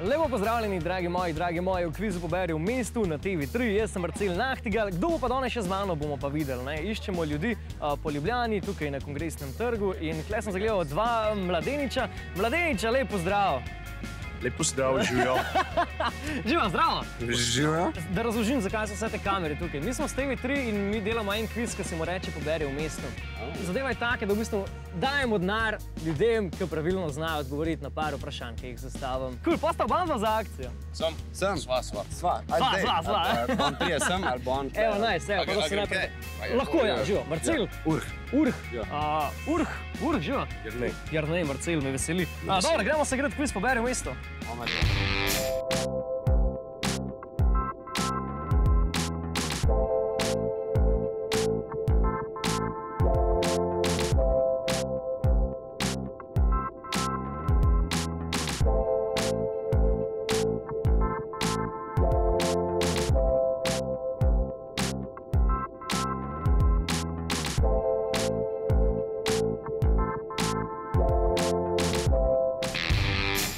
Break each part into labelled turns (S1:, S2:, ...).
S1: Lepo pozdravljeni, dragi moji, v kvizu Poberi v mestu na TV3. Jaz sem Marcel Nahtigal. Kdo bo pa danes še z mano, bomo pa videli. Iščemo ljudi po Ljubljani, tukaj na Kongresnem trgu. In tukaj sem zagledal dva mladeniča. Mladeniča, lep pozdrav.
S2: Lepo zdrav, živijo.
S1: Živijo, zdravo.
S2: Živijo.
S1: Da razložim, zakaj so vse te kamere tukaj. Mi smo s TV3 in mi delamo en kviz, ki se mu reče Poberi v mestu. Zadeva je taka, da v bistvu dajemo denar ljudem, ki pravilno znajo odgovoriti na par vprašanj, ki jih zastavim. Kul, pa sta oba za akcijo.
S2: Sem. Sva.
S1: Sva.
S2: On prije sem, ali bo on...
S1: Evo, nice, evo, pa da si najprej... Lahko, ja, živo. Marcel? Urh. Urh, živo. Jernej, Marcel, me veseli. Dobro, gremo se igrati kviz Poberi v mestu.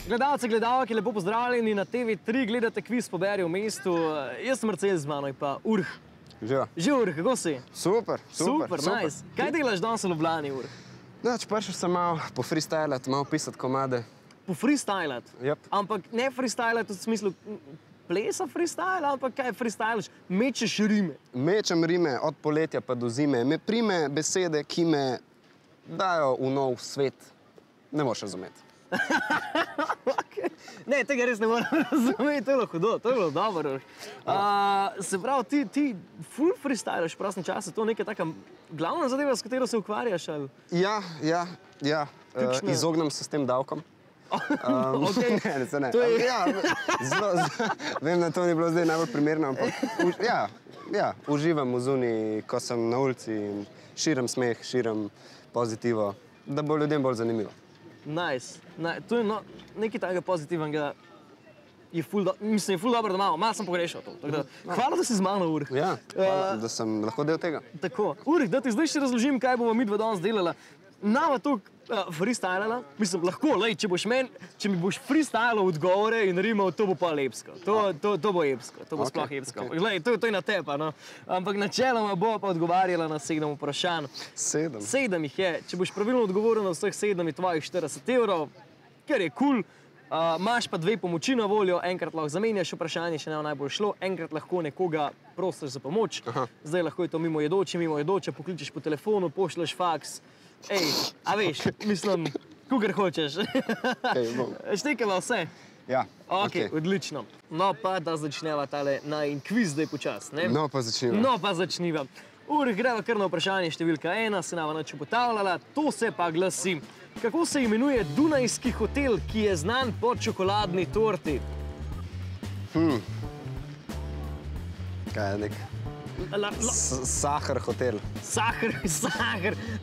S1: Gledalce, gledalke, lepo pozdravljeni na TV3, gledate kviz Poberi v mestu. Jaz sem Marcel, z mano in pa Urh.
S3: Živijo.
S1: Živijo, Urh, kako si?
S3: Super,
S1: nice. Kaj delaš danes v Ljubljani, Urh?
S3: Prišel sem malo po freestylat, malo pisati komade.
S1: Po freestylat?
S3: Yep.
S1: Ampak ne freestylat v smislu plesa freestyle, ampak kaj freestylaš? Mečeš rime?
S3: Mečem rime od poletja pa do zime. Me prime besede, ki me dajo v nov svet. Ne moš razumeti.
S1: Okay. Ne, tega res ne moram razumeti, to je bilo hudo, to je bilo dobro. Se pravi, ti full freestylaš v prostem času, to je neka taka glavna zadeva, s katero se ukvarjaš, ali?
S3: Ja. Izognem se s tem davkom.
S1: Okay.
S3: Ne. Vem, da to ni bilo zdaj najbolj primerno, ampak uživam v zuni, ko sem na ulici in širim smeh, širim pozitivo, da bo ljudem bolj zanimivo.
S1: Nice. To je nekaj takega pozitivnega. Je ful dobro, da malo sem pogrešal to. Hvala, da si z mano, Urh.
S3: Ja, hvala, da sem lahko del tega.
S1: Tako. Urh, da ti zdaj še razložim, kaj bomo mi dva danes delala. Nama to freestylala, mislim, lahko, če mi boš freestylal odgovore in rimal, to bo pa lepsko. To bo epsko, to bo sploh epsko. To je na tepa, no. Ampak načeloma bo pa odgovarjala na 7 vprašanj.
S3: 7?
S1: 7 jih je. Če boš pravilno odgovoril na vseh 7 je tvojih 40 €, ker je kul. Imaš pa 2 pomoči na voljo, enkrat lahko zamenjaš vprašanje, še ne najbolj šlo, enkrat lahko nekoga prosiš za pomoč. Zdaj lahko je to mimojedoče, pokličeš po telefonu, pošlješ faks. Ej, a veš, mislim, kakor hočeš. Štekava vse?
S3: Ja.
S1: Ok, odlično. No pa, da začneva tale najin kviz zdaj počas, ne?
S3: No pa začniva. Urh, greva kar na vprašanje številka 1, se nama nič ugotavljala, to se pa glasi. Kako se imenuje dunajski hotel, ki je znan po čokoladni torti? Kaj je nek? Sahar hotel.
S1: Sahar,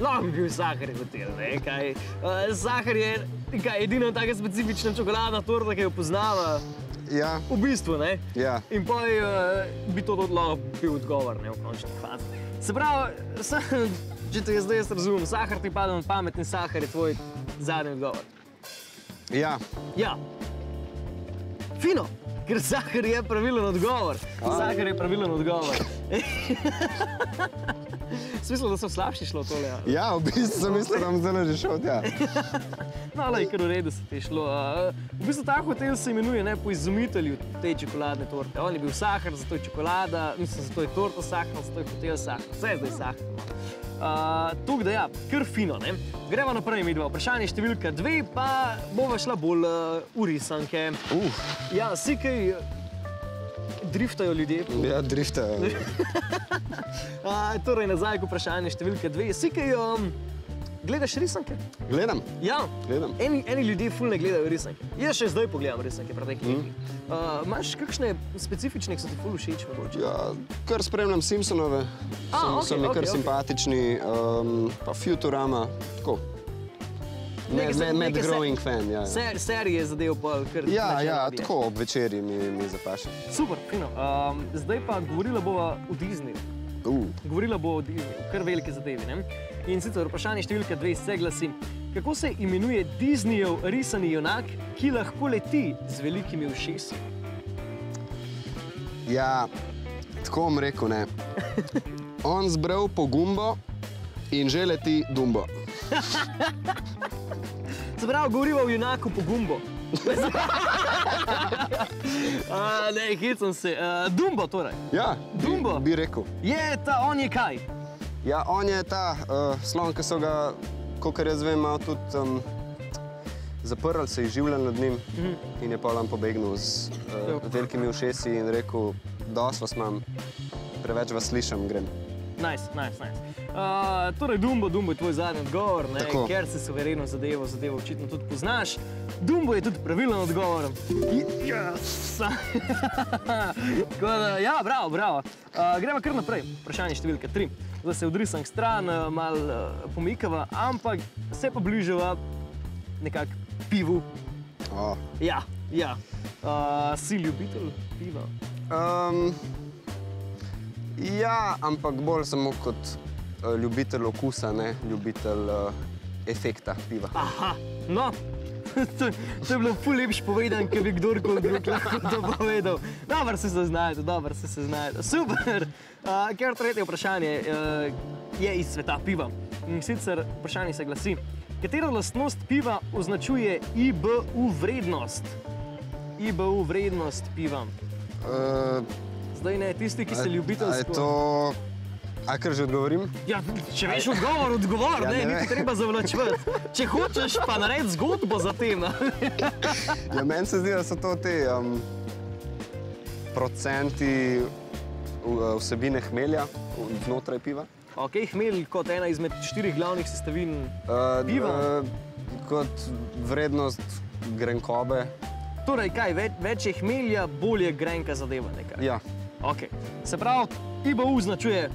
S1: lahko bi bil Sahar hotel, ne, kaj. Sahar je edina taka specifična čokoladna torta, ki jo poznava.
S3: Ja.
S1: V bistvu, ne?
S3: Ja.
S1: In pa bi to lahko bil odgovor, ne, v končni fazi. Se pravi, če te zdaj jaz razumem, Sahar ti pade na pamet in Sahar je tvoj zadnji odgovor.
S3: Ja.
S1: Ja. Fino, ker Sahar je pravilen odgovor. Sahar je pravilen odgovor. Smislil, da so slabši šlo tole?
S3: Ja, v bistvu sem mislil, da bom zdaj že šel tja.
S1: No, kar v redu se ti šlo. V bistvu ta hotel se imenuje po izumitelju te čokoladne torte. On je bil Sahar, zato je čokolada, mislim, zato je torta Sahar, zato je hotel Sahar. Vse je zdaj Sahar. Tukaj da ja, kar fino, ne? Greva naprej midva. Vprašanje številka 2, pa bova šla bolj v risanke. Ja, si kaj driftajo ljudje?
S3: Ja, driftajo.
S1: Torej, nazaj k vprašanje številka 2. Si kaj gledaš risanke?
S3: Gledam.
S1: Ja.
S3: Gledam.
S1: Eni ljudje ful ne gledajo risanke. Jaz še zdaj pogledam risanke preteklih. Imaš kakšne specifične, ki so ti ful všeč mogoče?
S3: Ja, kar spremljam Simpsonove. So mi kar simpatični. Pa Futurama, tako. Med growing fan, ja.
S1: Serije zadev pa kar...
S3: Ja, tako ob večeri mi zapaše.
S1: Super, fino. Zdaj pa govorila bova o Disneyju. Govorila bo o Disneyju, kar velike zadevi, ne? In sicer vprašanje številka 2 se glasi.
S3: Kako se imenuje Disneyev risani junak, ki lahko leti z velikimi ušesi?
S2: Ja, tako bom rekel, ne. On zbral po gumbo in že leti Dumbo.
S3: Se pravi, govoriva o junaku po gumbo. Ne, hecam se. Dumbo torej.
S2: Ja,
S3: Dumbo?
S2: bi rekel.
S3: On je kaj?
S2: Ja, on je ta slon, ki so ga, kolikor jaz vem, malo tudi zaprli, se izživljali nad njim in je potem pobegnil z velikimi ušesi in rekel, dosti vas imam, preveč vas slišam, grem.
S3: Nice. Torej, Dumbo je tvoj zadnji odgovor, ker se suvereno zadevo očitno tudi poznaš. Dumbo je tudi pravilen odgovor. Tako da, ja, bravo. Gremo kar naprej. Vprašanje številka 3. Zdaj se odrisam k stran, malo pomikava, ampak se pa bližava nekako pivu. Ja. Si ljubitelj piva?
S2: Ja, ampak bolj samo kot ljubitelj okusa, ne ljubitelj efekta piva.
S3: Aha, no, to je bilo ful lepš povedan, ker bi kdorkoli drug lahko to povedal. Dobro se znajdete. Super! Ker tretje vprašanje je iz sveta piva. In sicer vprašanje se glasi, katera lastnost piva označuje IBU vrednost? IBU vrednost piva. Zdaj ne, tisti, ki se ljubiteljsko...
S2: A je to... A kar že odgovorim?
S3: Ja, če veš odgovor, ne, niti treba zavlačevati. Če hočeš, pa naredi zgodbo za tem.
S2: Ja, meni se zdi, da so to te procenti vsebine hmelja znotraj piva.
S3: Ok, hmelj kot ena izmed 4 glavnih sestavin piva?
S2: Kot vrednost grenkobe.
S3: Torej, kaj, več je hmelja, bolj je grenka zadeva nekaj?
S2: Ja.
S3: Ok, se pravi, IBU označuje...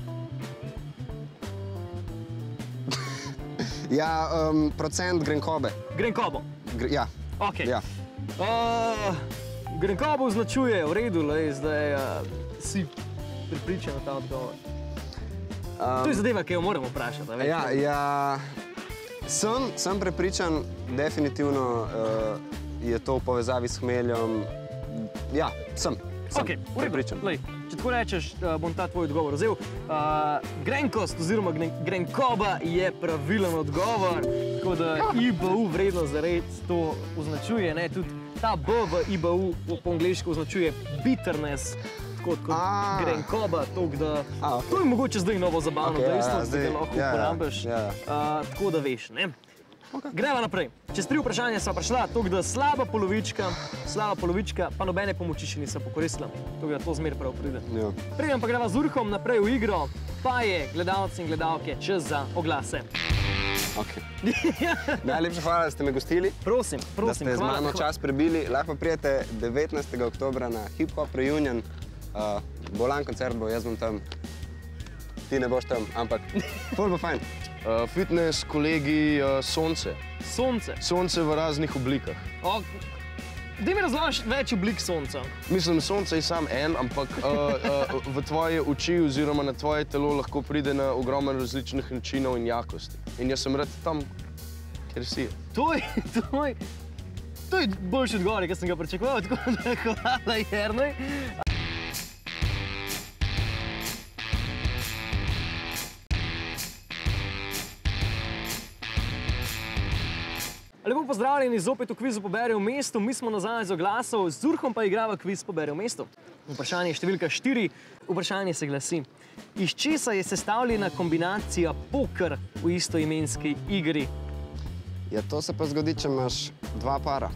S2: Ja, procent grenkobe.
S3: Grenkobo?
S2: Ja.
S3: Ok.
S2: Ja.
S3: Grenkobo označuje, v redu, zdaj si pripričan na ta odgovor. To je zadeva, ki jo moramo vprašati.
S2: Ja, sem prepričan, definitivno je to v povezavi s hmeljem. Ja, sem prepričan.
S3: Če tako rečeš, bom ta tvoj odgovor vzel. Grenkost oziroma grenkoba je pravilen odgovor, tako da IBU vrednost zares to označuje. Tudi ta B v IBU po angliško označuje bitterness, tako kot grenkoba. To je mogoče zdaj novo zabavno dejstvo, da ga lahko uporabiš. Tako da veš, ne? Greva naprej. Čez 3 vprašanja sva prišla, tako da slaba polovička, pa nobene pomoči še nisem pokoristila. Tako da to zmer prav pride. Preden pa greva z Urhom naprej v igro, pa je gledalci in gledalke čas za oglase.
S2: Najlepša hvala, da ste me gostili.
S3: Prosim.
S2: Da ste z mano čas prebili. Lahko prijete 19. oktobra na Hip Hop Reunion. Bolan koncert bo, jaz bom tam. Ti ne boš tam, ampak ful bo fajn.
S4: Fitness, kolegi, sonce.
S3: Sonce?
S4: Sonce v raznih oblikah.
S3: Daj mi razložiš več oblik sonca.
S4: Mislim, sonce je sam en, ampak v tvoje oči oziroma na tvoje telo lahko pride na ogromno različnih načinov in jakosti. In jaz sem rad tam, kjer si.
S3: To je boljši odgovor, kar sem ga pričakoval, tako da hvala, Jernej. Lepo pozdravljeni zopet v kvizu Poberi v mestu. Mi smo nazaj z oglasov, z Urhom pa igrava kviz Poberi v mestu. Vprašanje številka 4. Vprašanje se glasi. Iz česa je sestavljena kombinacija poker v istoimenski igri?
S2: Ja, to se pa zgodi, če imaš 2 para.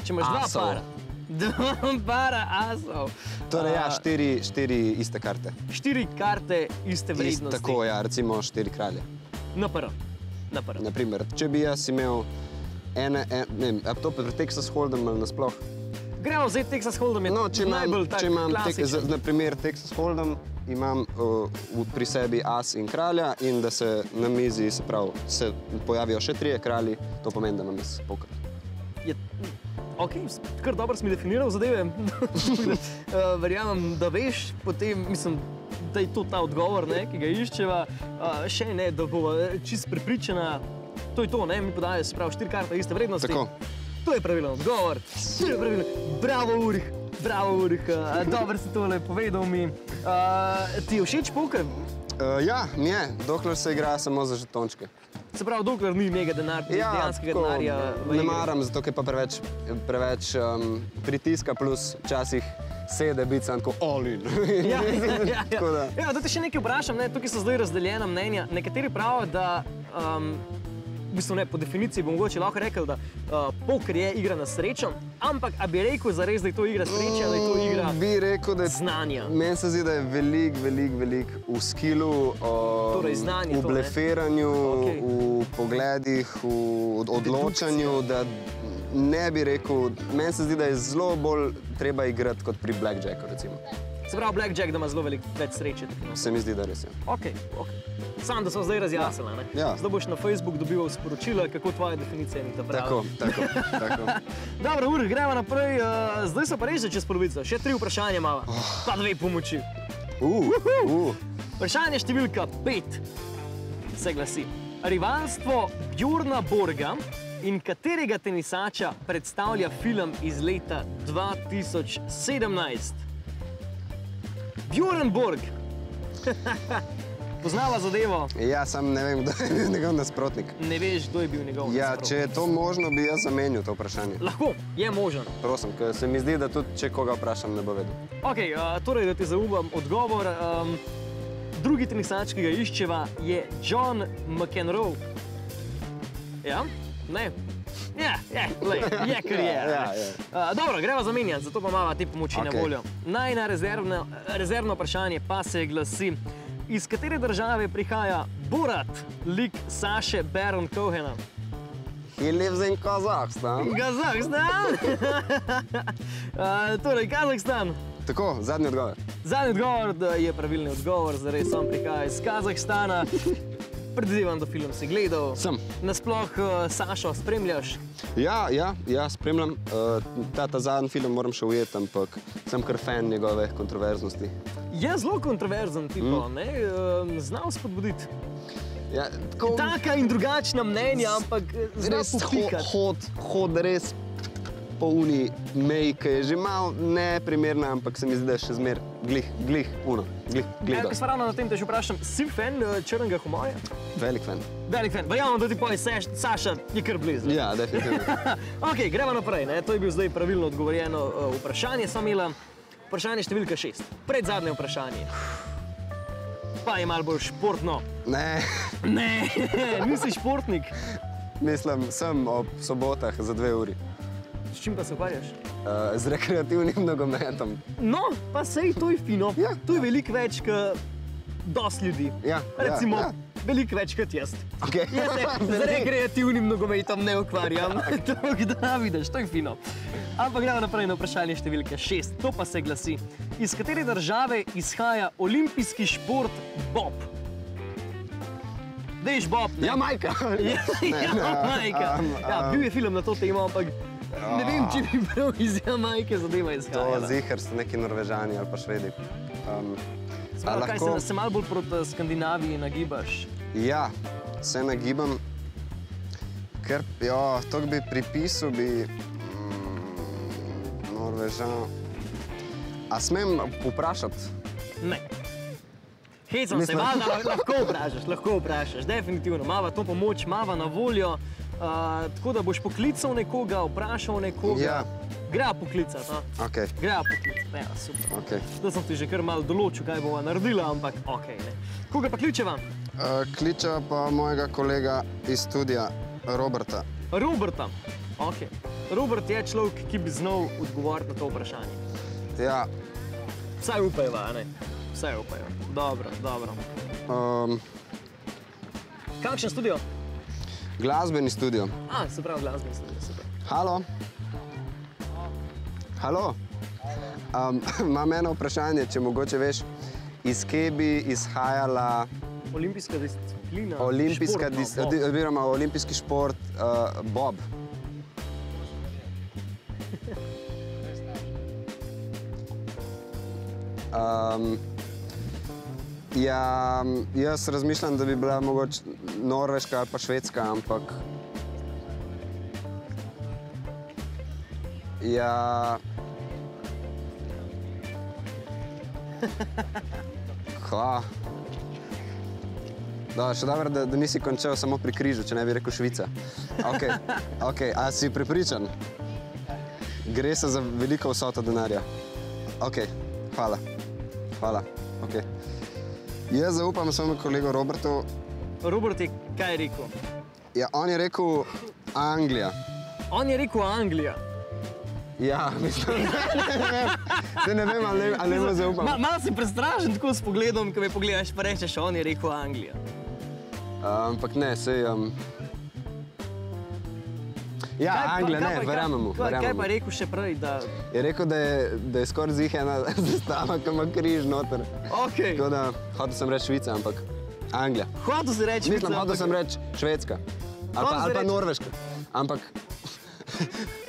S3: Če imaš 2 para? 2 para asov.
S2: Torej, ja, 4 iste karte.
S3: 4 karte iste vrednosti.
S2: Tako, ja, recimo 4 kralje.
S3: NPR.
S2: Naprimer, če bi jaz imel to pri Texas Hold'em ali nasploh?
S3: Gremo zdaj Texas Hold'em je najbolj tak klasičen.
S2: Na primer Texas Hold'em imam pri sebi as in kralja in da se na mizi, se pravi, se pojavijo še 3 kralji, to pomeni, da imam jaz poker.
S3: Ok, kar dobro si mi definiral zadeve. Verjamem, da veš, potem mislim, da je to ta odgovor, ki ga iščeva. Še ne, da bova čist prepričana, to je to, ne? Mi podajo, se pravi, 4 karte iste vrednosti.
S2: Tako.
S3: To je pravilen odgovor. To je pravilen. Bravo, Urih. Bravo, Urih. Dobro si tole povedal mi. Ti je všeč poker?
S2: Ja, mi je, dokler se igra samo za žetončke.
S3: Se pravi, dokler ni njega dejanskega denarja v
S2: ne
S3: igri.
S2: maram, zato ker pa preveč pritiska plus včasih sede biti sam tako all in.
S3: Ja,
S2: Tako da.
S3: ja. Da te še nekaj vprašam, ne? Tukaj so zdaj razdeljena mnenja. Nekateri pravijo, da v bistvu ne, po definiciji bi mogoče lahko rekel, da poker je igra na srečo, ampak a bi rekel zares, da je to igra sreče, da je to igra
S2: Bi rekel, da je
S3: znanja?
S2: Meni se zdi, da je velik v skillu,
S3: Torej, znanje
S2: v
S3: to, ne?
S2: blefiranju,
S3: Okej.
S2: v pogledih, v odločanju, da ne bi rekel, meni se zdi, da je zelo bolj treba igrati kot pri blackjacku, recimo.
S3: Se pravi, blackjack, da ima zelo več sreče. Tako, no.
S2: Se mi zdi, da res je.
S3: Ok. Sam, da smo zdaj razjasnili. Ne?
S2: Ja.
S3: Zdaj boš na Facebook dobival sporočila, kako tvoja definicija ni ta prava.
S2: Tako.
S3: Dobro, Urih, gremo naprej. Zdaj so pa res že čez polovico. Še 3 vprašanja imamo. Pa 2 pomoči. Vprašanje številka 5 se glasi. Rivalstvo Bjorna Borga in katerega tenisača predstavlja film iz leta 2017? Bjorn Borg. Poznava zadevo?
S2: Ja, sam ne vem, kdo je bil njegov nasprotnik.
S3: Ne veš, kdo je bil njegov
S2: Ja,
S3: nasprotnik.
S2: če je to možno, bi jaz zamenil to vprašanje.
S3: Lahko, je možen.
S2: Prosim, ker se mi zdi, da tudi če koga vprašam, ne bo vedel.
S3: Ok, torej, da ti zaupam odgovor. Drugi tenisač, ki ga iščeva, je John McEnroe. Ja? Ne? Ja, je, kar je. Dobro, greva zamenjati, zato pa imamo te pomoči na voljo. Najna rezervno vprašanje pa se glasi, iz katere države prihaja Borat, lik Saše Baron Cohena?
S2: He lives in Kazakhstan.
S3: Kazahstan? Torej, Kazahstan.
S2: Tako, zadnji odgovor.
S3: Zadnji odgovor, da je pravilni odgovor, zares on prihaja iz Kazahstana. Predvidevam, da film si gledal.
S2: Sem.
S3: Nasploh Sašo spremljaš?
S2: Ja, spremljam. Ta zadnji film moram še ujeti, ampak sem kar fan njegove kontroverznosti.
S3: Je zelo kontroverzen tipo, ne? Znal spodbuditi.
S2: Ja, tako,
S3: Taka in drugačna mnenja, ampak zna
S2: res
S3: pohikati.
S2: hod res po uni meji, ki je že malo neprimerna, ampak se mi zdi, da je še zmer glih
S3: Ko smo ravno na tem, te še vprašam, si fan črnega humorja?
S2: Velik fan.
S3: Velik fan. Verjamem, da ti poje Saša je kar blizu.
S2: Ja, definitivno.
S3: Ok, gremo naprej. Ne? To je bil zdaj pravilno odgovorjeno vprašanje. Sem imela vprašanje številka 6. Predzadnje vprašanje. Pa je malo bolj športno.
S2: Ne,
S3: Ne, nisi športnik.
S2: mislim, sem ob sobotah za 2 uri.
S3: S čim pa se ukvarjaš?
S2: Z rekreativnim nogometom.
S3: No, pa sej, to je fino.
S2: Ja.
S3: To je veliko več, kot dosti ljudi.
S2: Ja,
S3: Recimo,
S2: ja.
S3: veliko več kot jaz.
S2: Okay.
S3: Jaz se z rekreativnim nogometom ne ukvarjam. Tako da vidiš, to je fino. Ampak gremo naprej na vprašanje številka 6. To pa se glasi, iz katere države izhaja olimpijski šport bob? Dejš bob, ne?
S2: Jamajka.
S3: Jamajka. Ja, bil je film na to temo, ampak ne vem, če bi prav iz Jamajke zadeva
S2: To
S3: izhajala.
S2: zihar so neki Norvežani ali pa Švedi.
S3: Sprav, kaj se malo bolj proti Skandinaviji nagibaš?
S2: Ja, se nagibam, ker to bi pripisal, bi Norvežan. A smem vprašati?
S3: Ne. Hecam se, valjda, lahko vprašaš, definitivno. Mava to pomoč, mava na voljo, tako da boš poklical nekoga, vprašal nekoga.
S2: Ja.
S3: Greva poklicati, no?
S2: Ok,
S3: Greva poklicati, ja, super.
S2: ok.
S3: Zdaj sem ti že kar malo določil, kaj bova naredila, ampak ok, ne. Koga pa kličeva?
S2: Kličeva pa mojega kolega iz studia, Roberta.
S3: Roberta. Ok. Robert je človek, ki bi znal odgovoriti na to vprašanje.
S2: Ja,
S3: Vsaj upajva, ne? Vsaj upajo. Dobro. Kakšen studio?
S2: glasbeni studio.
S3: Se pravi glasbeni studio, super.
S2: Halo? Halo? Imam eno vprašanje, če mogoče veš, iz kje bi izhajala
S3: Olimpijska disciplina.
S2: olimpijski šport bob. Ja, jaz razmišljam, da bi bila mogoče Norveška ali pa Švedska, ampak... Ja... Kva? Da, še dobro, da nisi končal samo pri križu, če ne bi rekel Švica. Ok, a si prepričan? Gre se za veliko vsoto denarja. Ok, hvala. Hvala, ok. Jaz zaupam svojemu kolegu Robertu.
S3: Robert je kaj rekel?
S2: Ja, on je rekel Anglija.
S3: On je rekel Anglija.
S2: Ja, mislim, ne vem, ali ne zaupam.
S3: Malo si prestrašen tako s pogledom, ko me pogledaš pa rečeš, on je rekel Anglija.
S2: Ampak ne, sej... Ja, Anglija, ne, verjamem mu.
S3: Kaj pa je rekel še prej, da...
S2: Je rekel, da je skoraj zih ena zastava, ki ima križ noter.
S3: Ok.
S2: Tako da, hotel sem reči Švica, ampak Anglija.
S3: Hotel si reči Švica,
S2: mislim, hotel sem reči Švedska. Ali pa Norveška. Ampak...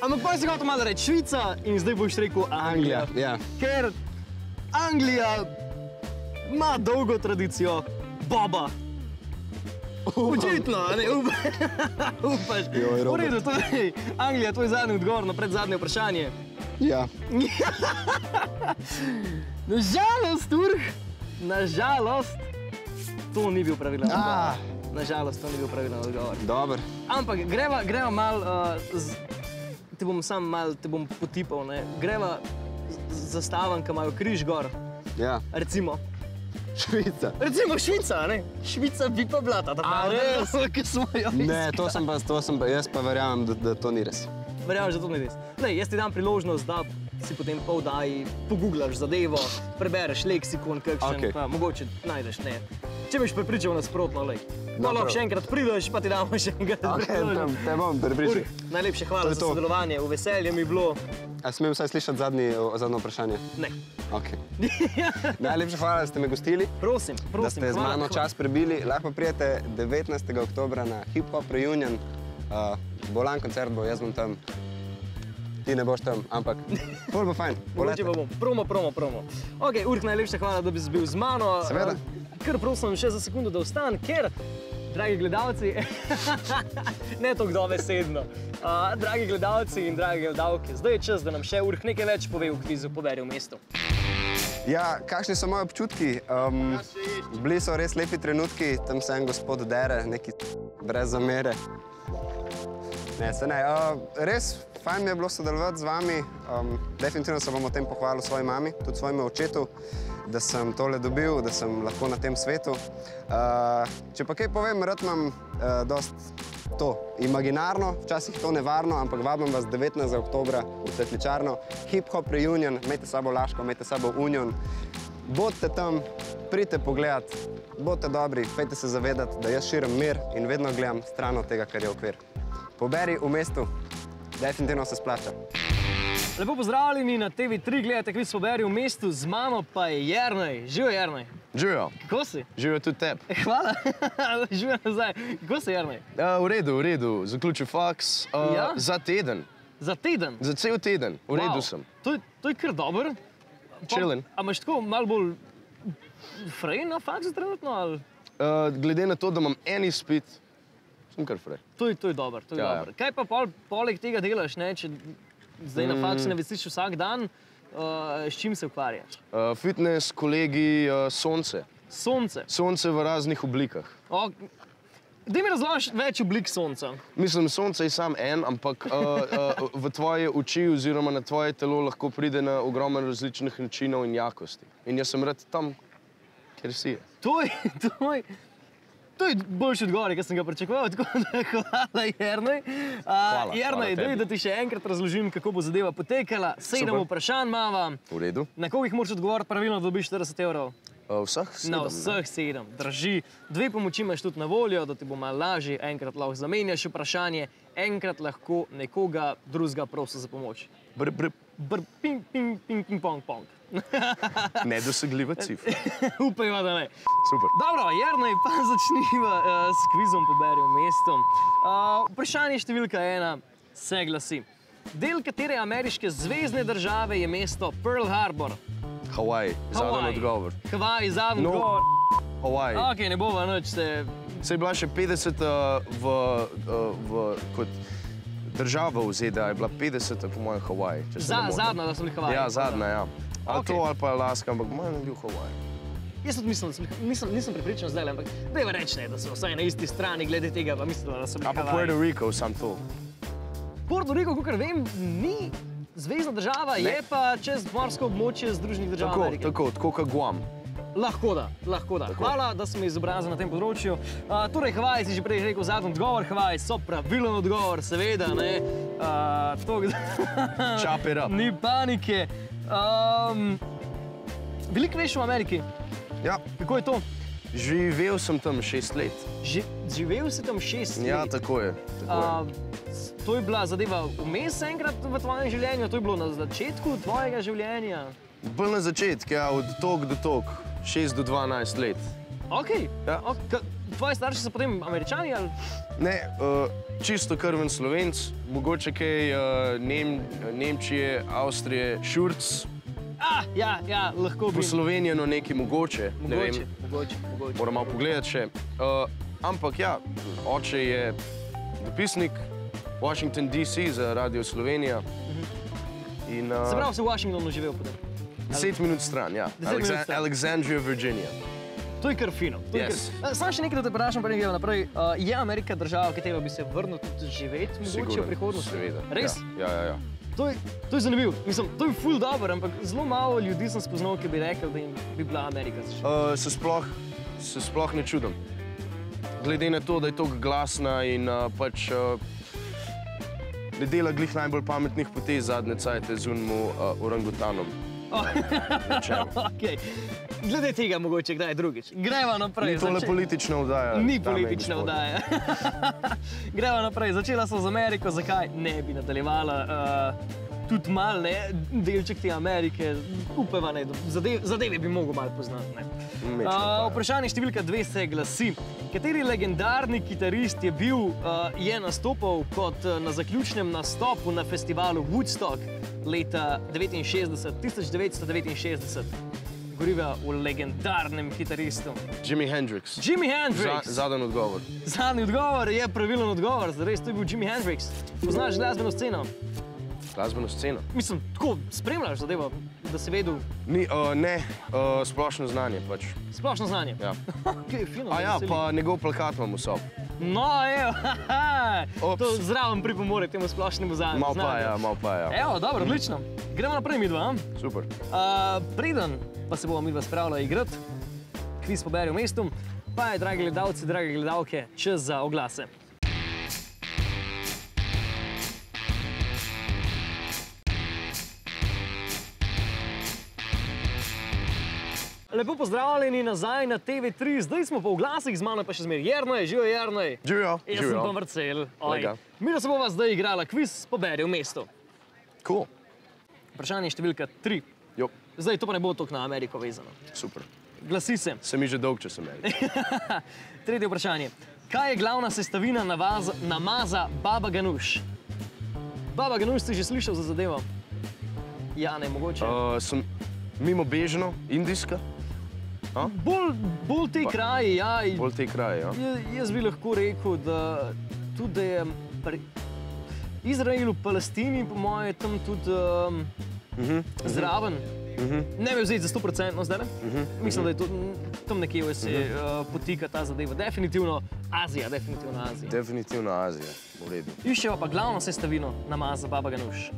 S3: Ampak pa si hotel malo reči Švica in zdaj boš rekel Anglija.
S2: Ja.
S3: Ker Anglija ima dolgo tradicijo boba. Očitno, ne, upaš.
S2: Joj, Robert.
S3: V redu, torej, Anglija, tvoj zadnji odgovor na predzadnje vprašanje.
S2: Ja.
S3: Nažalost, Urh, nažalost, to ni bil pravilen odgovor. Nažalost, to ni bil pravilen odgovor.
S2: Dober.
S3: Ampak greva malo, te bom potipal, ne. Greva zastavam, ki imajo križ gor.
S2: Ja.
S3: Recimo.
S2: Švica.
S3: Recimo Švica, ne? Švica bi pa bila ta res, ki smo jo iskali.
S2: Ne, to sem pa, jaz pa verjamem, da to ni res.
S3: Verjamem, da to ni res. Ne, jaz ti dam priložnost, da si potem po vdaji pogooglaš zadevo, prebereš leksikon kakšen, pa mogoče najdeš, ne. Če biš prepričal nasprotno, lej. Pa lahko še enkrat prideš, pa ti damo še enkrat priložnost.
S2: Te bom prepričal.
S3: Najlepše hvala za sodelovanje, v veselje mi je bilo.
S2: A smem vsaj slišati zadnjo vprašanje?
S3: Ne.
S2: Ok. Najlepša hvala, da ste me gostili.
S3: Prosim.
S2: Da ste z mano čas prebili. Lahko prijete 19. oktobra na Hip Hop Reunion. Bolan koncert bo, jaz bom tam. Ti ne boš tam, ampak ful bo fajn.
S3: Mogoče pa bom. Promo. Ok, Urh, najlepša hvala, da bi bil z mano.
S2: Seveda.
S3: Kar prosim še za sekundo, da ostan, ker, dragi gledalci, ne toliko dobesedno, dragi gledalci in dragi gledalke, zdaj je čas, da nam še Urh nekaj več pove v kvizu Poberi v mestu.
S2: Ja, kakšni so moji občutki? Bili so res lepi trenutki, tam se en gospod dere, neki brez zamere. Ne, se ne. Res fajn mi je bilo sodelovati z vami. Definitivno se bom o tem pohvalil svoji mami, tudi svojemu očetu, da sem tole dobil, da sem lahko na tem svetu. Če pa kaj povem, rad imam dost to imaginarno, včasih to nevarno, ampak vabim vas 19. oktobra v Cvetličarno. Hip Hop Reunion, imejte sabo Laško, imejte sabo Union. Bodite tam, pridite pogledat, bodite dobri, fejte se zavedati, da jaz širim mir in vedno gledam stran od tega, kar je okvir. Poberi v mestu, definitivno se splača.
S3: Lepo pozdravljeni na TV3, gledate kviz Poberi v mestu, z mano pa je Jernej. Živijo, Jernej.
S4: Živijo.
S3: Kako si?
S4: Živijo tudi teb.
S3: Hvala, živijo nazaj. Kako si, Jernej?
S4: V redu. Zaključil faks za teden.
S3: Za teden?
S4: Za cel teden. V redu sem.
S3: To je kar dober.
S4: Chillen.
S3: A imaš tako malo bolj frej na faksu trenutno, ali?
S4: Glede na to, da imam en izpit, sem kar frej.
S3: To je dober, to je dober. Kaj pa poleg tega delaš, ne? Če zdaj na faksu ne vesiš vsak dan, s čim se ukvarjaš?
S4: Fitness, kolegi, sonce.
S3: Sonce?
S4: Sonce v raznih oblikah.
S3: Daj mi razložiš več oblik sonca.
S4: Mislim, sonce je sam en, ampak v tvoje oči oziroma na tvoje telo lahko pride na ogromno različnih načinov in jakosti. In jaz sem rad tam, kjer si je.
S3: To je boljši odgovor, ki sem ga pričakoval, tako da hvala, Jernej. Jernej, daj, da ti še enkrat razložim, kako bo zadeva potekala. 7 vprašanj imava.
S4: V redu.
S3: Na koliko jih moraš odgovoriti pravilno, da dobiš 40 evrov?
S4: Vseh 7.
S3: Na vseh 7, drži. 2 pomoči imaš tudi na voljo, da ti bo malo lažje. Enkrat lahko zamenjaš vprašanje, enkrat lahko nekoga drugega prosi za pomoč. Ping, pong, pong.
S4: Nedosegljiva cifra.
S3: Upajva, da ne.
S4: Super.
S3: Dobro, Jernej, pa začniva s kvizom Poberi v mestu. Vprašanje številka 1 se glasi. Del katere ameriške zvezne države je mesto Pearl Harbor?
S4: Hawaii, zadnji odgovor.
S3: Hawaii, zadnji odgovor.
S4: Hawaii.
S3: Ok, ne bova nič se...
S4: Se je bila še 50 kot država v ZDA, je bila 50 po mojem Hawaii.
S3: Zadnja, da so bili Havaji.
S4: Ja, zadnja, ja. Ali
S3: Okej.
S4: to ali pa Alaska, ampak mojem je bil Hawaii.
S3: Jaz tudi mislim, nisem prepričan zdaj, ampak dajva reči, da so vsaj na isti strani glede tega, pa mislila, da so bili
S4: A pa
S3: Havaji.
S4: Puerto Rico, sam to.
S3: Puerto Rico, kakor vem, ni zvezna država,
S4: Ne.
S3: je pa čez morsko območje Združenih držav Amerike.
S4: Tako kot Guam.
S3: Lahko da. Hvala, da si me izobrazil na tem področju. Torej, Havaji si že prej rekel zadnji odgovor. Havaji so pravilen odgovor, seveda, ne.
S4: Chop it up.
S3: Ni panike. Veliko veš o Ameriki.
S4: Ja,
S3: Kako je to?
S4: živel sem tam 6 let.
S3: Živel si tam 6 let.
S4: Ja, tako je.
S3: To je bila zadeva vmes enkrat v tvojem življenju? To je bilo na začetku tvojega življenja?
S4: Bolj na začetku, ja, od tok do tok, 6 do 12 let.
S3: Ok.
S4: Ja.
S3: Tvoji starši so potem Američani ali?
S4: Ne, čisto krven Slovenc, mogoče kaj Nemčije, Avstrije, Šurc,
S3: Ja, lahko bi.
S4: poslovenjeno nekaj mogoče, ne vem,
S3: Mogoče.
S4: moram malo pogledati še. Ampak ja, oče je dopisnik Washington DC za Radio Slovenija. In,
S3: Se pravi, si v Washingtonu živel potem?
S4: 10 minut stran, ja.
S3: 10 minut stran.
S4: Alexandria, Virginia.
S3: To je kar fino.
S4: Yes.
S3: Samo še nekaj, da te vprašam, preden gremo naprej. Je Amerika država, v katero bi se vrnil tudi živeti, mogoče
S4: Sigurno,
S3: v prihodnosti?
S4: seveda.
S3: Res?
S4: Ja.
S3: To je zanimivo. Mislim, to je ful dobro, ampak zelo malo ljudi sem spoznal, ki bi rekel, da jim bi bila Amerika zašla.
S4: Se sploh ne čudim. Glede na to, da je tako glasna in pač ne dela glih najbolj pametnih potez zadnje cajte z unim orangutanom.
S3: Okay. Glede tega mogoče kdaj drugič. Greva naprej.
S4: Ni tole politična oddaja.
S3: Ni
S4: dame in
S3: politična
S4: gospodje.
S3: oddaja. Greva naprej. Začela sem z Ameriko, zakaj ne bi nadaljevala? Tudi malo, ne, delček te Amerike, upeva, ne, zadeve bi mogel malo poznati. Ne.
S4: Mečkam pa.
S3: Vprašanje številka 2 se glasi. Kateri legendarni kitarist je nastopal kot na zaključnem nastopu na festivalu Woodstock leta 1969? Govoriva o legendarnem kitaristu.
S4: Jimi Hendrix.
S3: Jimi Hendrix!
S4: Zadnji odgovor.
S3: Zadnji odgovor je pravilen odgovor, res to je bil Jimi Hendrix. Poznaš glasbeno sceno?
S4: Glasbeno sceno.
S3: Mislim, tako spremljaš zadevo, da si vedel
S4: Ne, splošno znanje pač.
S3: splošno znanje.
S4: Ja.
S3: Okay, fino,
S4: A ja,
S3: veseli.
S4: pa njegov plakat imam v sobi.
S3: No, evo,
S4: Ops.
S3: to zraven pripomore temu splošnemu znanju.
S4: Mal pa ja.
S3: Evo, dobro, odlično. Gremo naprej midva.
S4: Super.
S3: Preden pa se bomo midva spravila igrati, kviz poberi v mestu, pa je, dragi gledalci, drage gledalke, čas za oglase. Lepo pozdravljeni nazaj na TV3. Zdaj smo po oglasih, z mano pa še zmeraj Jernej. Živijo, Jernej.
S4: Živijo.
S3: Jaz sem pa Marcel.
S4: Lega.
S3: Mi da se bova zdaj igrala kviz poberi v mestu.
S4: Cool.
S3: Vprašanje številka 3.
S4: Jo,
S3: Zdaj, to pa ne bo toliko na Ameriko vezano.
S4: super.
S3: Glasi se.
S4: Se mi že dolg, če sem rekel.
S3: Tretje vprašanje. Kaj je glavna sestavina namaza baba ganoush? Baba ganoush si že slišal za zadevo? Ja, ne, mogoče.
S4: Sem mimobežno, indijska,
S3: Bolj te kraji, ja.
S4: bolj te kraje, ja.
S3: Jaz bi lahko rekel, da tudi da je pri Izraelu, Palestini, po moje, tam tudi zraven. Ne bi vzeti za 100% zdaj, mislim, da je to tam nekje se potika ta zadeva. Definitivno Azija, definitivno Azija.
S4: Definitivno Azija, v redu.
S3: Iščeva pa glavno sestavino namaza baba ganoush.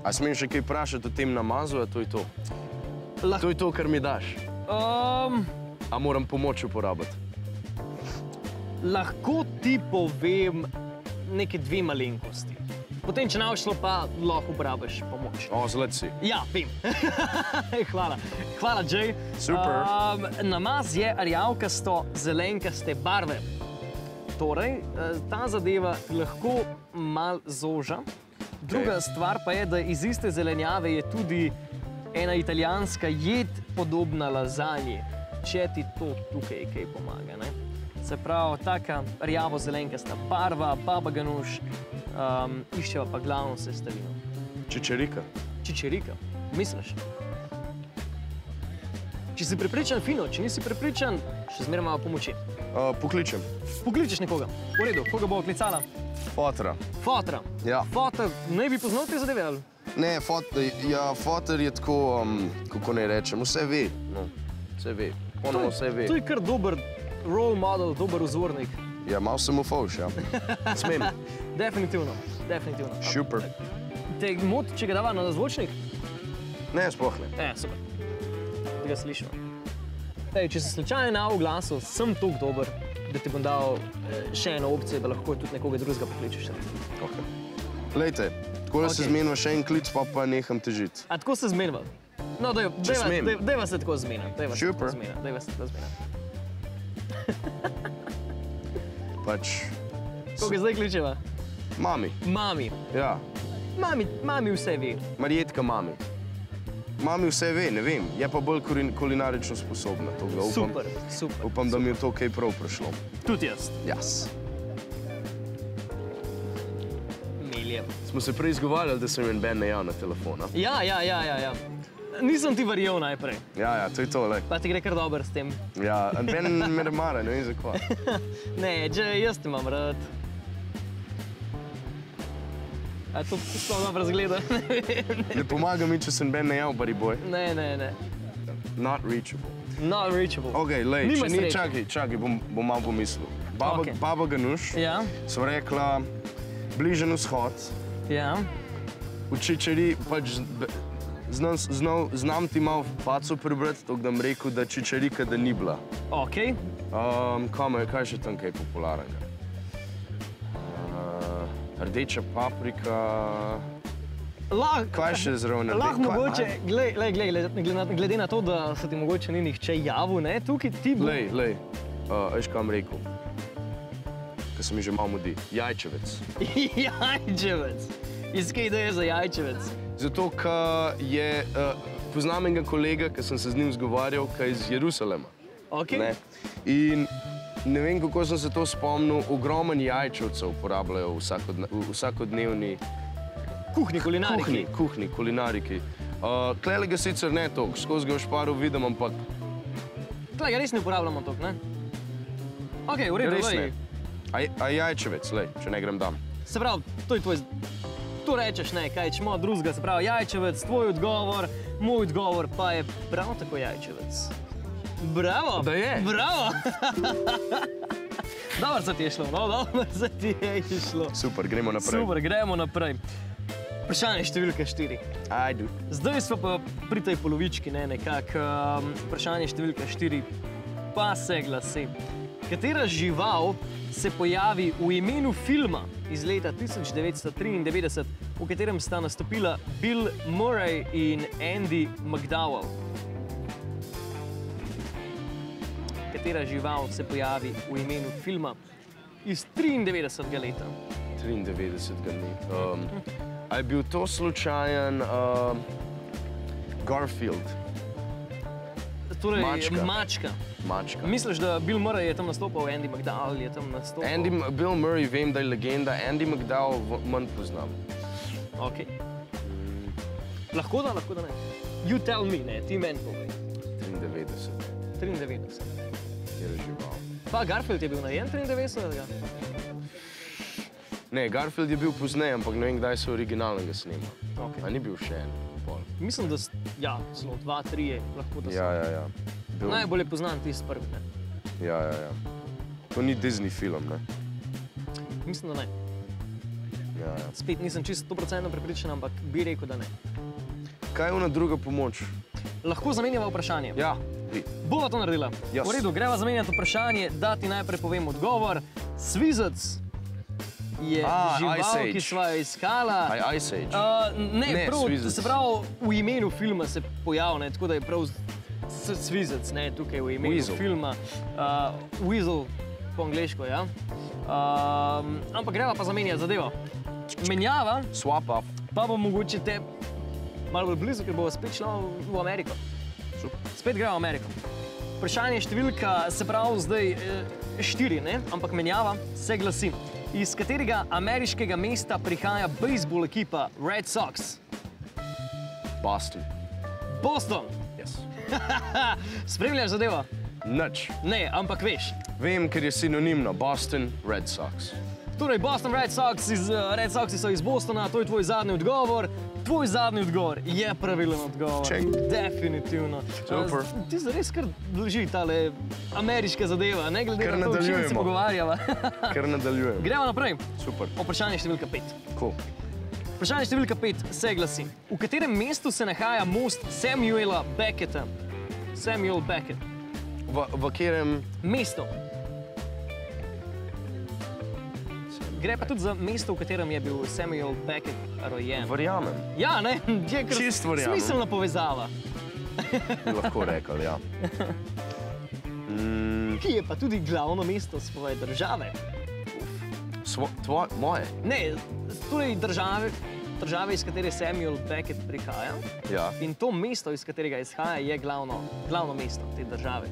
S4: A smem še kaj vprašati o tem namazu, a to je to? To je to, kar mi daš. A moram pomoč uporabiti?
S3: Lahko ti povem neke dve malenkosti. Potem, če ne bo šlo, pa lahko uporabiš pomoč.
S4: O, zlet si.
S3: Ja, vem. Hvala. Hvala, Jay.
S4: Super.
S3: Namaz je rjavkasto zelenkaste barve. Torej, ta zadeva lahko mal zoža. Druga stvar pa je, da iz iste zelenjave je tudi ena italijanska jed podobna lazanji, če ti to tukaj kaj pomaga. Ne? Se pravi, taka rjavo-zelenkasta barva, baba ganoush, iščeva pa glavno sestavino.
S4: Čičerika.
S3: Čičerika, misliš? Če si prepričan, fino, če nisi prepričan, še zmeraj malo pomoči.
S4: Pokličem.
S3: Pokličeš nekoga. V redu, koga bo klicala?
S4: Fotra.
S3: Fotra.
S4: Ja.
S3: Fotra, ne bi poznal te zadeve, ali?
S4: Ne, fotor je tako, kako naj rečem, vse ve. No, vse ve. Ponovno vse ve.
S3: To je kar dober role model, dober vzornik.
S4: Ja, malo sem mu fauš, ja. Smem.
S3: Definitivno, definitivno.
S4: Super.
S3: Te moti, če ga dava na zvočnik?
S4: Ne, sploh ne.
S3: Super. Da ga slišimo. Ej, če se slučajno na oglasu, sem toliko dober, da ti bom dal še eno opcijo, da lahko tudi nekoga drugega pokličeš.
S4: Okay. Lejte, tako se zmeniva še en klic, pa neham težiti.
S3: A tako se zmeniva? No, dajva se tako zmeniti.
S4: Super.
S3: Dajva se tako zmeniti.
S4: Pač...
S3: Koga zdaj kličeva?
S4: Mami.
S3: Mami.
S4: Ja.
S3: Mami vse ve.
S4: Marjetka mami. Mami vse ve, ne vem, je pa bolj kulinarično sposobna.
S3: Super.
S4: Upam, da mi je to kaj prav prišlo.
S3: Tudi jaz.
S4: Jas.
S3: Milje.
S4: Smo se prej izgovarjali, da sem en Ben najavil na telefon.
S3: Ja. Nisem ti verjel najprej.
S4: Ja, to je to, le.
S3: Pa ti gre kar dobro s tem.
S4: Ja, Ben me ne mara, ne vem zakva.
S3: Ne, jaz te imam rad. A to sploh dobro razgleda?
S4: Ne pomaga mi, če sem Ben najavil, buddy boy.
S3: Ne.
S4: Not reachable.
S3: Not reachable.
S4: Ok, lej,
S3: Nima
S4: če ni,
S3: sreče.
S4: čakaj, bom malo pomislil. Baba Ganuš
S3: Ja.
S4: so rekla bližen vzhod,
S3: Ja.
S4: v Čičari, pač znam ti malo faco prebrati, tako da bom rekel, da Čičarika da ni bila.
S3: Ok.
S4: Kaj še tam kaj popularnega? Rdeča paprika... Kaj še zraven?
S3: Lahko mogoče, glede na to, da se ti mogoče ni nihče javil, ne, tukaj ti bo...
S4: Lej, veš, kaj bom rekel? Ker se mi že malo mudi. Jajčevec.
S3: Jajčevec. Iz kaj ideje za jajčevec?
S4: Zato, ker je... Poznam enega kolega, ker sem se z njim zgovarjal, ki je iz Jerusalema.
S3: Ok.
S4: In ne vem, kako sem se to spomnil, ogromen jajčevcev uporabljajo v vsakodnevni
S3: kuhinji, kulinariki.
S4: Kuhinji, kulinariki. Klele ga sicer ne toliko, skozi ga v šparu vidim, ampak...
S3: Klele ga res ne uporabljamo toliko, ne? Ok, v redu, lej.
S4: A jajčevec, lej, če ne grem dam.
S3: Se pravi, to je tvoj... To rečeš, ne, kaj čemo drugega, se pravi jajčevec, tvoj odgovor, moj odgovor pa je prav tako jajčevec. Bravo!
S4: Da je?
S3: Bravo! Dobro se ti je šlo, no, dobro se ti je šlo.
S4: Super, gremo naprej.
S3: Super, gremo naprej. Vprašanje številka 4.
S4: Ajde.
S3: Zdaj smo pa pri tej polovički, ne, nekako. Vprašanje številka 4 pa se glasi. Katera žival se pojavi v imenu filma iz leta 1993, v katerem sta nastopila Bill Murray in Andy McDowell? Katera žival se pojavi v imenu filma iz 93. leta?
S4: 93. leta. A je bil to slučajen Garfield?
S3: Torej,
S4: Mačka. Mačka.
S3: Misliš, da Bill Murray je tam nastopal, Andy McDowell je tam nastopal?
S4: Bill Murray vem, da je legenda, Andy McDowell manj poznam.
S3: Ok. Lahko da ne. You tell me, ne, ti meni povej.
S4: 93.
S3: 93.
S4: Je žival.
S3: Pa Garfield je bil narejen 93.
S4: Ne, Garfield je bil pozneje, ampak ne vem, kdaj se originalnega snima.
S3: Ok.
S4: A ni bil še en pol?
S3: Mislim, da ja, celo 2, 3 je lahko, da so.
S4: Ja.
S3: Najbolj je poznan tisti prvi, ne?
S4: Ja. To ni Disney film, ne?
S3: Mislim, da ne.
S4: Ja.
S3: Spet nisem čisto 100% prepričan, ampak bi rekel, da ne.
S4: Kaj je ona druga pomoč?
S3: Lahko zamenjava vprašanje.
S4: Ja, vi.
S3: Bova to naredila.
S4: Yes.
S3: V redu, greva zamenjati vprašanje, da ti najprej povem odgovor. Svizec je žival, ki sva jo iskala.
S4: Ice Age?
S3: Ne, prav,
S4: svizec.
S3: se pravi, v imenu filma se pojavil, ne, tako da je prav svizec, ne, tukaj v imenu
S4: Weasel.
S3: filma. Weasel, po angleško, ja. Ampak greva pa zamenjati zadevo. Menjava,
S4: Swap up.
S3: pa bo mogoče te malo bolj blizu, ker bova spet šla v Ameriko.
S4: Super.
S3: Spet greva v Ameriko. Vprašanje številka, se pravi zdaj 4, ne? Ampak menjava se glasi. Iz katerega ameriškega mesta prihaja bejzbol ekipa Red Sox?
S4: Boston.
S3: Boston.
S4: Yes.
S3: Spremljaš zadevo?
S4: Nič.
S3: Ne, ampak veš.
S4: Vem, ker je sinonimno Boston Red Sox.
S3: Torej, Boston Red Soxi so iz Bostona, to je tvoj zadnji odgovor. Tvoj zadnji odgovor je pravilen odgovor.
S4: Ček.
S3: Definitivno.
S4: Super.
S3: Ti zares kar drži tale ameriška zadeva, ne glede
S4: Kar
S3: na to, o čem se
S4: nadaljujemo.
S3: pogovarjava.
S4: Kar nadaljujem.
S3: Gremo naprej.
S4: Super.
S3: Vprašanje številka 5.
S4: Cool.
S3: Vprašanje številka 5 se glasi. V katerem mestu se nahaja most Samuela Becketa? Samuel Beckett.
S4: V katerem...
S3: Mesto. Gre pa tudi za mesto, v katerem je bil Samuel Beckett rojen.
S4: Verjamem.
S3: Ja, ne? Je kar
S4: Čist verjamem.
S3: smiselna povezava.
S4: Bi lahko rekel, ja.
S3: Ki je pa tudi glavno mesto svoje države.
S4: Moje?
S3: Ne, torej države, iz katere Samuel Beckett prihaja.
S4: Ja.
S3: In to mesto, iz katerega izhaja, je glavno mesto te države.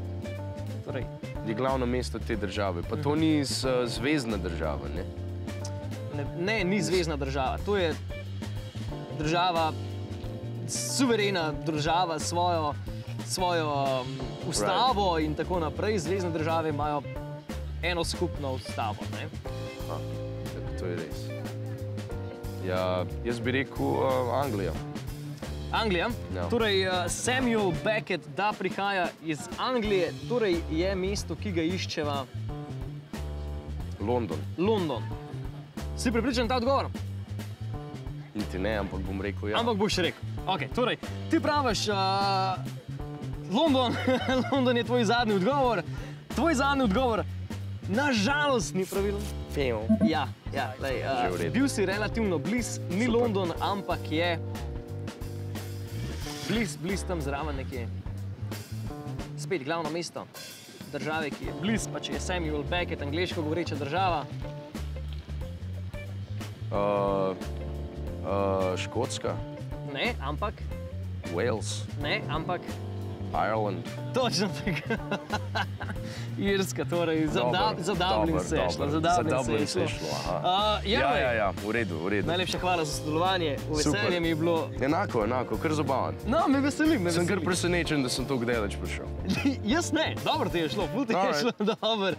S3: Torej,
S4: Je glavno mesto te države. Pa to ni zvezdna država, ne?
S3: ne, ni zvezna država. To je država, suverena država s svojo ustavo in tako naprej. Zvezne države imajo eno skupno ustavo. Ne?
S4: To je res. Ja, jaz bi rekel Anglija.
S3: Anglija.
S4: Ja.
S3: Torej, Samuel Beckett, da prihaja iz Anglije, torej je mesto, ki ga iščeva
S4: London.
S3: London. Si pripričan ta odgovor?
S4: Niti ne, ampak bom rekel ja.
S3: Ampak boš rekel. Okay, torej, ti praviš, London, London je tvoj zadnji odgovor. Tvoj zadnji odgovor, nažalost, ni pravilen. Ja, lej,
S4: Že v redu.
S3: bil si relativno blizu, ni
S4: Super.
S3: London, ampak je blizu tam zraven nekje. Spet glavno mesto države, ki je blizu, pa če je Samuel Beckett, angleško govoreča država.
S4: Škotska,
S3: Ne, ampak,
S4: Wales, Ireland.
S3: točno tako. Irska, torej, za Dublin se je šlo.
S4: Za Dublin se je šlo, aha. Ja, v redu, v redu.
S3: Najlepša hvala za sodelovanje, veselje
S4: Super.
S3: mi je bilo.
S4: Enako, kar zabavan.
S3: No, me veseli.
S4: Sem kar presenečen, da sem tako daleč prišel.
S3: Jaz ne, dobro ti je šlo, ful ti je
S4: Alright.
S3: šlo dobro.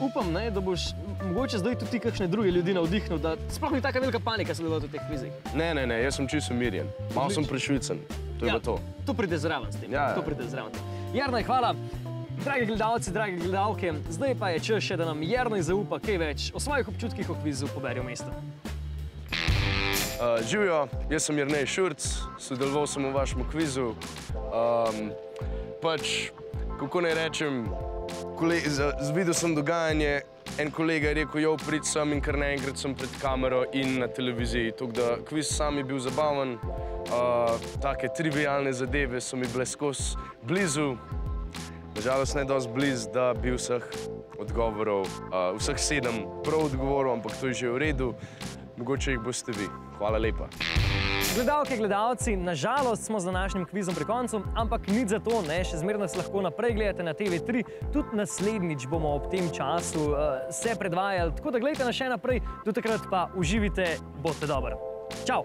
S3: Upam, ne, da boš mogoče zdaj tudi ti kakšne druge ljudi navdihnil, da sploh ni taka velika panika sodelovati v teh kvizih.
S4: Ne, jaz sem čisto mirjen. Malo sem prešvicen, to je pa to.
S3: To pride zraven s tem.
S4: Ja.
S3: To pride zraven. Jarnaj, hvala. Dragi gledalci, dragi gledalke, zdaj pa je čas še, da nam Jarnaj zaupa kaj več o svojih občutkih o kvizu Poberi v mesto.
S4: Živijo, jaz sem Jernej Šurc, sodeloval sem v vašem kvizu. Kako naj rečem, videl sem dogajanje, en kolega je rekel, jo, prid sem in kar naenkrat sem pred kamero in na televiziji. Tako da kviz sam je bil zabaven, take trivialne zadeve so mi bile skozi blizu. Nažalost ne dosti blizu, da bi vseh odgovorov, vseh 7 prav odgovorov, ampak to je že v redu. Mogoče jih boste vi. Hvala lepa.
S3: Gledalke, gledalci, nažalost smo z današnjim kvizom pri koncu, ampak nič za to, ne, še zmeraj nas lahko naprej gledate na TV3, tudi naslednjič bomo ob tem času se predvajali, tako da gledajte nas še naprej, do takrat pa uživite, bodite dobro. Čau!